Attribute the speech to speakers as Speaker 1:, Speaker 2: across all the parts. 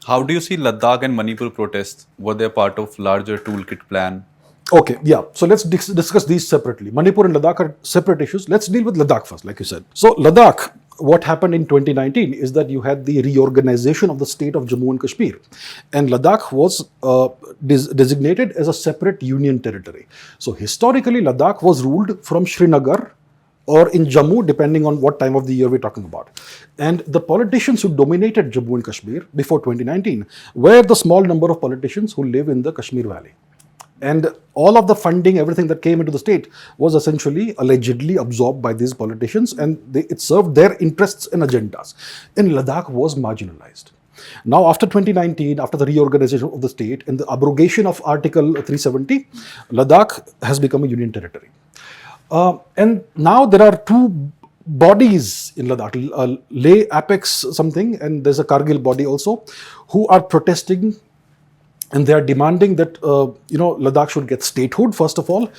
Speaker 1: How do you see Ladakh and Manipur protests? Were they part of larger toolkit plan?
Speaker 2: Okay, yeah. So let's discuss these separately. Manipur and Ladakh are separate issues. Let's deal with Ladakh first, like you said. So Ladakh, what happened in 2019 is that you had the reorganization of the state of Jammu and Kashmir, and Ladakh was designated as a separate union territory. So historically, Ladakh was ruled from Srinagar or in Jammu, depending on what time of the year we're talking about. And the politicians who dominated Jammu and Kashmir before 2019 were the small number of politicians who live in the Kashmir Valley. And all of the funding, everything that came into the state was essentially allegedly absorbed by these politicians, and it served their interests and agendas. And Ladakh was marginalized. Now, after 2019, after the reorganization of the state and the abrogation of Article 370, Ladakh has become a union territory. And now there are two bodies in Ladakh, Leh Apex something, and there's a Kargil body also, who are protesting, and they are demanding that Ladakh should get statehood. First of all,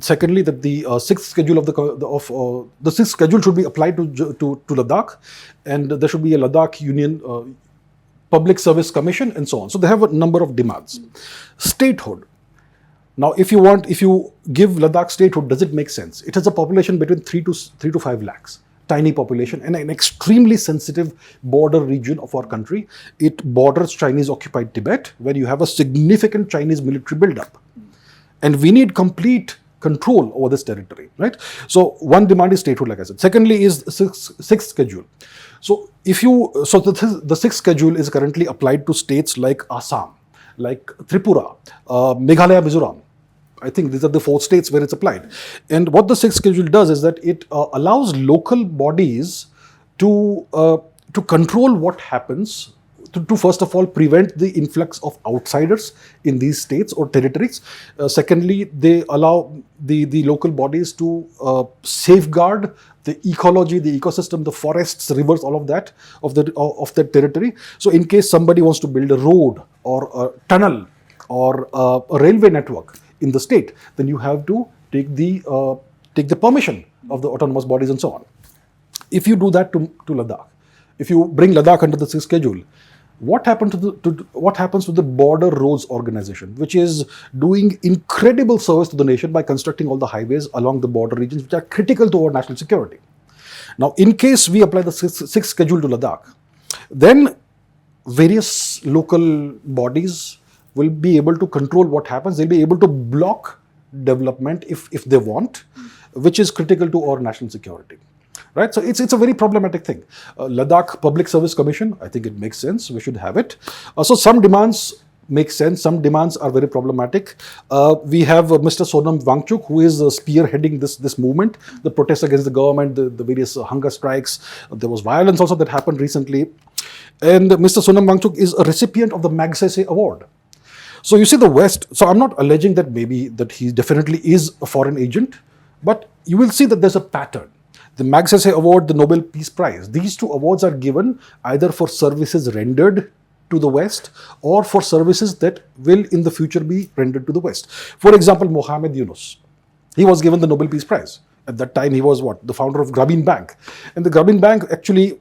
Speaker 2: secondly, that the sixth schedule of the sixth schedule should be applied to Ladakh, and there should be a Ladakh Union Public Service Commission, and so on. So they have a number of demands. Statehood. Now, if you give Ladakh statehood, does it make sense? It has a population between 3 to 5 lakhs. Tiny population and an extremely sensitive border region of our country. It borders Chinese-occupied Tibet, where you have a significant Chinese military buildup. And we need complete control over this territory, right? So one demand is statehood, like I said. Secondly is sixth schedule. So the sixth schedule is currently applied to states like Assam, like Tripura, Meghalaya, Mizoram. I think these are the 4 states where it's applied. And what the sixth schedule does is that it allows local bodies to control what happens, to first of all prevent the influx of outsiders in these states or territories. Secondly, they allow the local bodies to safeguard the ecology, the ecosystem, the forests, rivers, all of that of that territory. So in case somebody wants to build a road or a tunnel or a railway network in the state, then you have to take the permission of the autonomous bodies and so on. If you do that to Ladakh, if you bring Ladakh under the sixth schedule, what happens to the Border Roads Organization, which is doing incredible service to the nation by constructing all the highways along the border regions, which are critical to our national security. Now, in case we apply the sixth schedule to Ladakh, then various local bodies will be able to control what happens. They'll be able to block development if they want, which is critical to our national security. Right? So it's a very problematic thing. Ladakh Public Service Commission, I think it makes sense. We should have it. So some demands make sense. Some demands are very problematic. We have Mr. Sonam Wangchuk, who is spearheading this movement, the protests against the government, the various hunger strikes. There was violence also that happened recently. And Mr. Sonam Wangchuk is a recipient of the Magsaysay Award. So you see the West, so I'm not alleging that that he definitely is a foreign agent, but you will see that there's a pattern. The Magsaysay Award, the Nobel Peace Prize, these two awards are given either for services rendered to the West or for services that will in the future be rendered to the West. For example, Mohammed Yunus, he was given the Nobel Peace Prize. At that time, he was the founder of Grameen Bank. And the Grameen Bank actually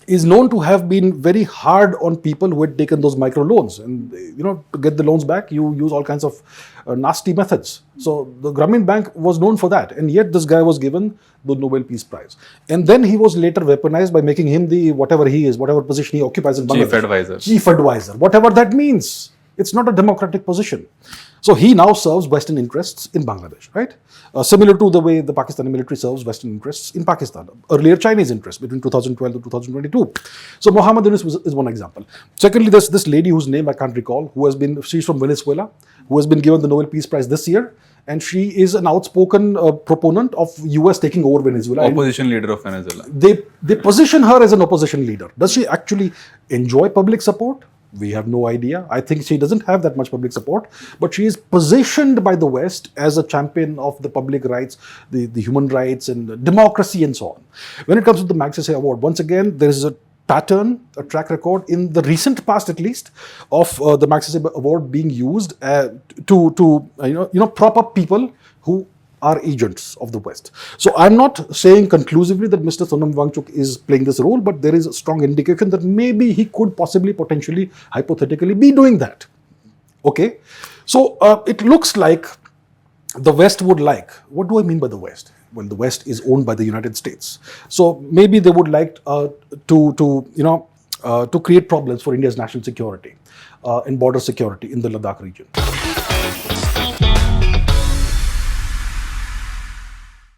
Speaker 2: is known to have been very hard on people who had taken those micro loans. And, to get the loans back, you use all kinds of nasty methods. So the Grameen Bank was known for that. And yet this guy was given the Nobel Peace Prize. And then he was later weaponized by making him whatever position he occupies in Bangladesh. Chief advisor. Whatever that means. It's not a democratic position. So he now serves Western interests in Bangladesh, right? Similar to the way the Pakistani military serves Western interests in Pakistan. Earlier Chinese interests between 2012 to 2022. So Mohammed Yunus is one example. Secondly, there's this lady whose name I can't recall, she's from Venezuela, who has been given the Nobel Peace Prize this year. And she is an outspoken proponent of US taking over Venezuela.
Speaker 1: Opposition leader of Venezuela.
Speaker 2: They position her as an opposition leader. Does she actually enjoy public support? We have no idea. I think she doesn't have that much public support, but she is positioned by the West as a champion of the public rights, the human rights and democracy and so on. When it comes to the Magsaysay Award, once again, there is a pattern, a track record in the recent past at least of the Magsaysay Award being used to prop up people who are agents of the West. So I'm not saying conclusively that Mr. Sonam Wangchuk is playing this role, but there is a strong indication that maybe he could possibly, potentially, hypothetically be doing that. Okay, so it looks like the West would like, what do I mean by the West? Well, the West is owned by the United States. So maybe they would like to create problems for India's national security and border security in the Ladakh region.